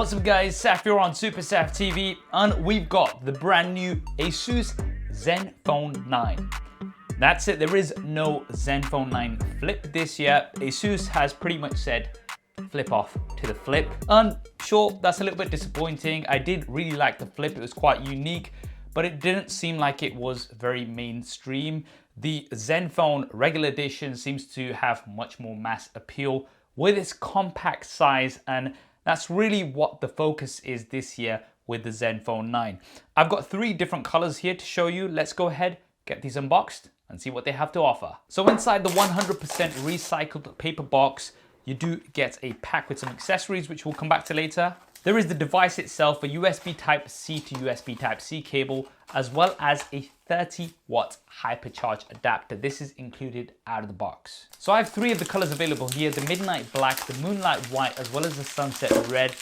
What's up guys, Saf here on Super Saf TV, and we've got the brand new ASUS ZenFone 9. That's it, there is no ZenFone 9 Flip this year. ASUS has pretty much said flip off to the Flip. And sure, that's a little bit disappointing. I did really like the Flip, it was quite unique, but it didn't seem like it was very mainstream. The ZenFone regular edition seems to have much more mass appeal with its compact size, and that's really what the focus is this year with the ZenFone 9. I've got 3 different colors here to show you. Let's go ahead, get these unboxed and see what they have to offer. So inside the 100% recycled paper box, you do get a pack with some accessories, which we'll come back to later. There is the device itself, a USB Type-C to USB Type-C cable, as well as a 30-watt hypercharge adapter. This is included out of the box. So I have 3 of the colors available here, the Midnight Black, the Moonlight White, as well as the Sunset Red.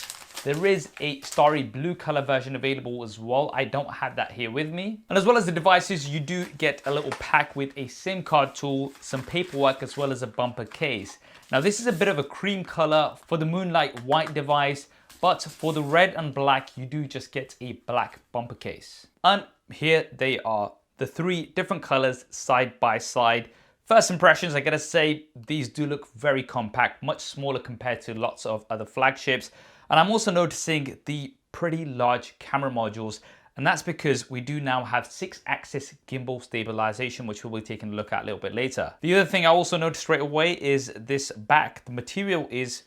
There is a Starry Blue color version available as well. I don't have that here with me. And as well as the devices, you do get a little pack with a SIM card tool, some paperwork, as well as a bumper case. Now this is a bit of a cream color for the Moonlight White device, but for the red and black, you do just get a black bumper case. And here they are, the 3 different colors side by side. First impressions, I gotta say, these do look very compact, much smaller compared to lots of other flagships. And I'm also noticing the pretty large camera modules, and that's because we do now have 6-axis gimbal stabilization, which we'll be taking a look at a little bit later. The other thing I also noticed straight away is this back. The material is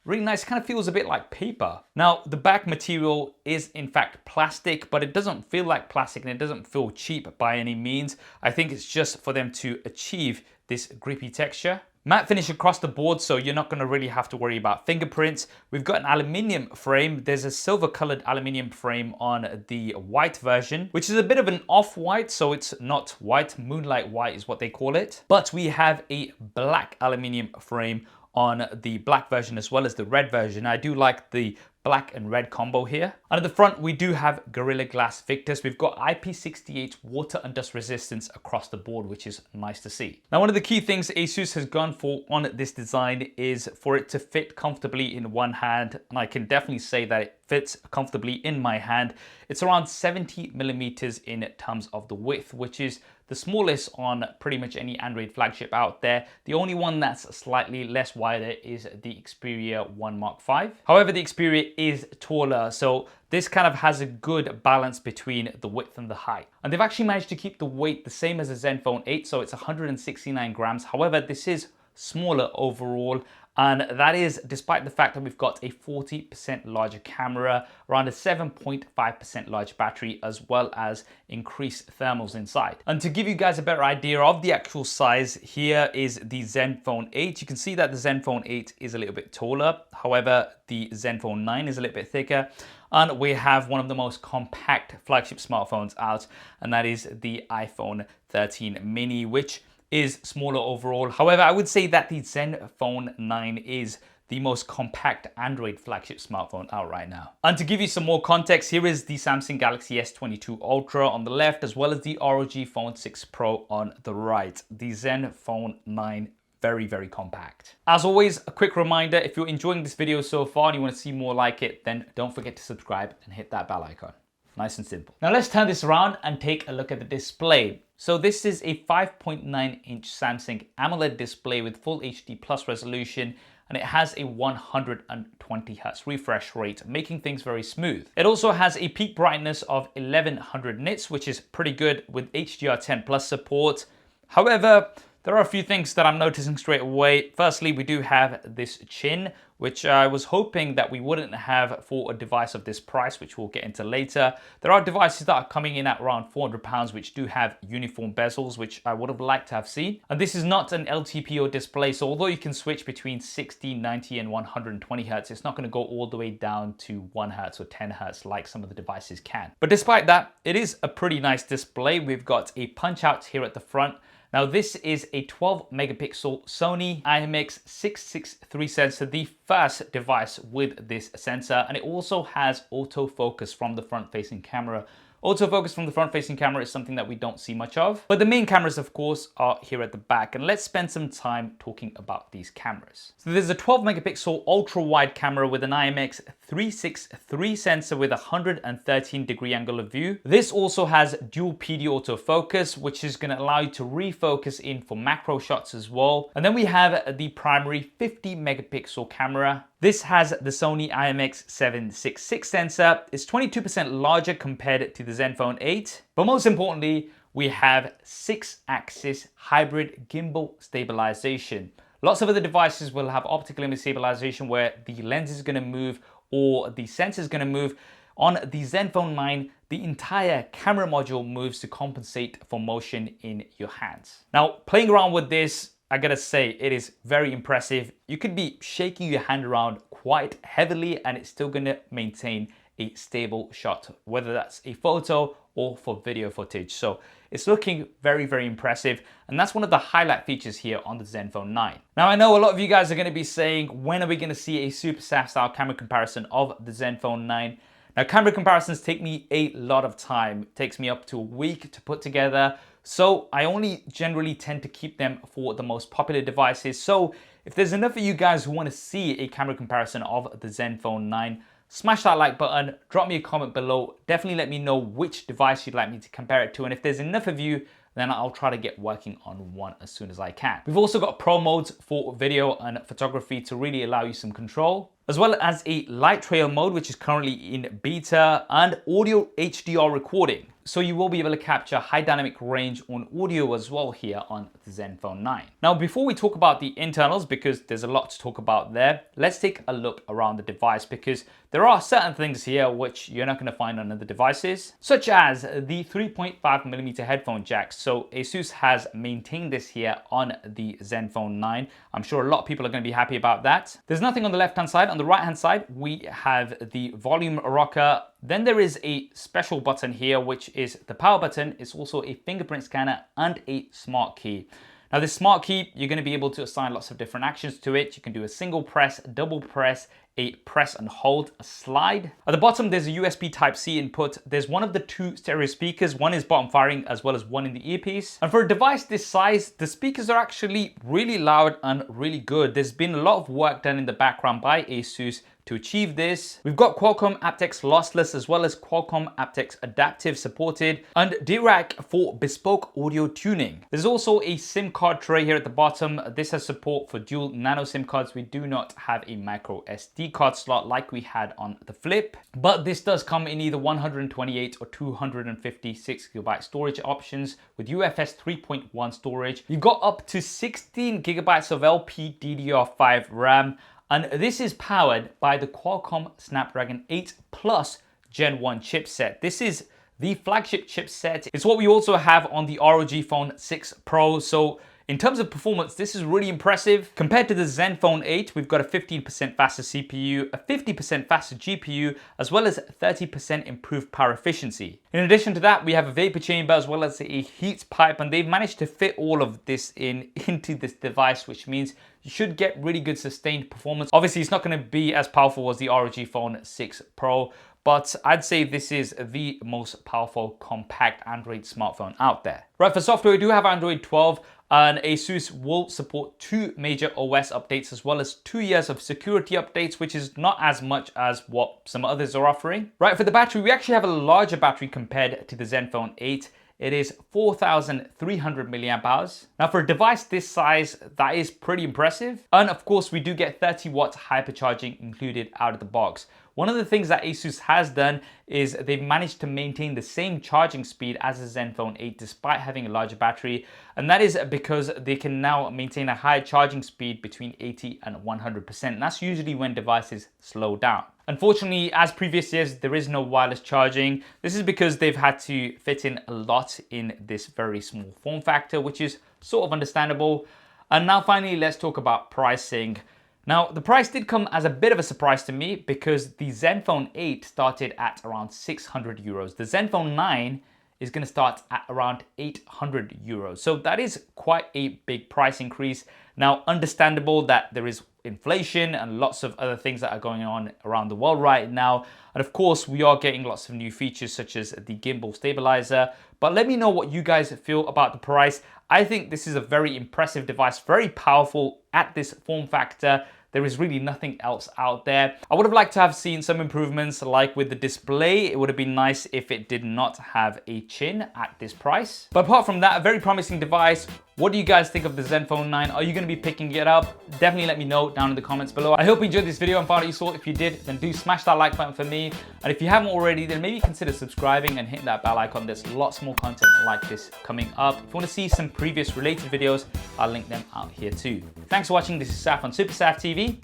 really nice, it kind of feels a bit like paper. Now, the back material is in fact plastic, but it doesn't feel like plastic and it doesn't feel cheap by any means. I think it's just for them to achieve this grippy texture. Matte finish across the board, so you're not gonna really have to worry about fingerprints. We've got an aluminium frame. There's a silver colored aluminium frame on the white version, which is a bit of an off-white, so it's not white. Moonlight White is what they call it. But we have a black aluminium frame on the black version as well as the red version. I do like the black and red combo here. And at the front, we do have Gorilla Glass Victus. We've got IP68 water and dust resistance across the board, which is nice to see. Now, one of the key things ASUS has gone for on this design is for it to fit comfortably in one hand. And I can definitely say that it fits comfortably in my hand. It's around 70 millimeters in terms of the width, which is the smallest on pretty much any Android flagship out there. The only one that's slightly less wider is the Xperia 1 Mark V. However, the Xperia is taller, so this kind of has a good balance between the width and the height. And they've actually managed to keep the weight the same as the ZenFone 8, so it's 169 grams. However, this is smaller overall, and that is despite the fact that we've got a 40% larger camera, around a 7.5% large battery, as well as increased thermals inside. And to give you guys a better idea of the actual size, here is the ZenFone 8. You can see that the ZenFone 8 is a little bit taller. However, the ZenFone 9 is a little bit thicker. And we have one of the most compact flagship smartphones out, and that is the iPhone 13 mini, which is smaller overall. However, I would say that the ZenFone 9 is the most compact Android flagship smartphone out right now. And to give you some more context, here is the Samsung Galaxy S22 Ultra on the left, as well as the ROG Phone 6 Pro on the right. The ZenFone 9, very, very compact. As always, a quick reminder, if you're enjoying this video so far and you want to see more like it, then don't forget to subscribe and hit that bell icon. Nice and simple. Now let's turn this around and take a look at the display. So this is a 5.9-inch Samsung AMOLED display with Full HD Plus resolution, and it has a 120 Hz refresh rate, making things very smooth. It also has a peak brightness of 1100 nits, which is pretty good with HDR10 Plus support. However, there are a few things that I'm noticing straight away. Firstly, we do have this chin, which I was hoping that we wouldn't have for a device of this price, which we'll get into later. There are devices that are coming in at around £400, which do have uniform bezels, which I would have liked to have seen. And this is not an LTPO display, so although you can switch between 60, 90, and 120 Hz, it's not gonna go all the way down to 1 Hz or 10 Hz like some of the devices can. But despite that, it is a pretty nice display. We've got a punch out here at the front. Now this is a 12 megapixel Sony IMX663 sensor, the first device with this sensor, and it also has autofocus from the front facing camera Autofocus from the front-facing camera is something that we don't see much of, but the main cameras, of course, are here at the back, and let's spend some time talking about these cameras. So there's a 12 megapixel ultra-wide camera with an IMX363 sensor with 113-degree angle of view. This also has dual PD autofocus, which is going to allow you to refocus in for macro shots as well. And then we have the primary 50 megapixel camera. This has the Sony IMX766 sensor. It's 22% larger compared to the Zenfone 8. But most importantly, we have 6-axis hybrid gimbal stabilization. Lots of other devices will have optical image stabilization where the lens is going to move or the sensor is going to move. On the Zenfone 9, the entire camera module moves to compensate for motion in your hands. Now, playing around with this, I gotta say, it is very impressive. You could be shaking your hand around quite heavily and it's still gonna maintain a stable shot, whether that's a photo or for video footage. So it's looking very, very impressive. And that's one of the highlight features here on the Zenfone 9. Now, I know a lot of you guys are gonna be saying, when are we gonna see a Super SAF style camera comparison of the Zenfone 9? Now, camera comparisons take me a lot of time. It takes me up to a week to put together. So I only generally tend to keep them for the most popular devices. So if there's enough of you guys who want to see a camera comparison of the Zenfone 9, smash that like button, drop me a comment below. Definitely let me know which device you'd like me to compare it to. And if there's enough of you, then I'll try to get working on one as soon as I can. We've also got pro modes for video and photography to really allow you some control, as well as a light trail mode, which is currently in beta, and audio HDR recording. So you will be able to capture high dynamic range on audio as well here on the Zenfone 9. Now, before we talk about the internals, because there's a lot to talk about there, let's take a look around the device, because there are certain things here which you're not going to find on other devices, such as the 3.5mm headphone jack. So ASUS has maintained this here on the Zenfone 9. I'm sure a lot of people are going to be happy about that. There's nothing on the left-hand side. On the right-hand side, we have the volume rocker. Then there is a special button here, which is the power button. It's also a fingerprint scanner and a smart key. Now, this smart key, you're going to be able to assign lots of different actions to it. You can do a single press, double press, a press and hold, a slide. At the bottom, there's a USB Type-C input. There's one of the two stereo speakers. One is bottom firing as well as one in the earpiece. And for a device this size, the speakers are actually really loud and really good. There's been a lot of work done in the background by ASUS to achieve this. We've got Qualcomm aptX lossless as well as Qualcomm aptX adaptive supported, and DRAC for bespoke audio tuning. There's also a SIM card tray here at the bottom. This has support for dual nano SIM cards. We do not have a micro SD card slot like we had on the Flip, but this does come in either 128 or 256 gigabyte storage options with UFS 3.1 storage. You've got up to 16 gigabytes of LPDDR5 RAM. And this is powered by the Qualcomm Snapdragon 8 Plus Gen 1 chipset. This is the flagship chipset. It's what we also have on the ROG Phone 6 Pro. So in terms of performance, this is really impressive. Compared to the Zenfone 8, we've got a 15% faster CPU, a 50% faster GPU, as well as 30% improved power efficiency. In addition to that, we have a vapor chamber as well as a heat pipe, and they've managed to fit all of this into this device, which means you should get really good sustained performance. Obviously, it's not going to be as powerful as the ROG Phone 6 Pro, but I'd say this is the most powerful compact Android smartphone out there. Right, for software, we do have Android 12, and ASUS will support 2 major OS updates as well as 2 years of security updates, which is not as much as what some others are offering. Right, for the battery, we actually have a larger battery compared to the Zenfone 8. It is 4,300 milliamp hours. Now, for a device this size, that is pretty impressive. And of course, we do get 30 watts hypercharging included out of the box. One of the things that ASUS has done is they've managed to maintain the same charging speed as the Zenfone 8 despite having a larger battery, and that is because they can now maintain a higher charging speed between 80 and 100%. And that's usually when devices slow down. Unfortunately, as previous years, there is no wireless charging. This is because they've had to fit in a lot in this very small form factor, which is sort of understandable. And now finally, let's talk about pricing. Now, the price did come as a bit of a surprise to me because the Zenfone 8 started at around 600 euros. The Zenfone 9 is going to start at around 800 euros. So that is quite a big price increase. Now, understandable that there is inflation and lots of other things that are going on around the world right now. And of course, we are getting lots of new features such as the gimbal stabilizer. But let me know what you guys feel about the price. I think this is a very impressive device, very powerful at this form factor. There is really nothing else out there. I would have liked to have seen some improvements, like with the display. It would have been nice if it did not have a chin at this price. But apart from that, a very promising device. What do you guys think of the Zenfone 9? Are you going to be picking it up? Definitely let me know down in the comments below. I hope you enjoyed this video and found it useful. If you did, then do smash that like button for me. And if you haven't already, then maybe consider subscribing and hitting that bell icon. There's lots more content like this coming up. If you want to see some previous related videos, I'll link them out here too. Thanks for watching. This is Saf on Super Saf TV,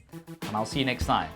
and I'll see you next time.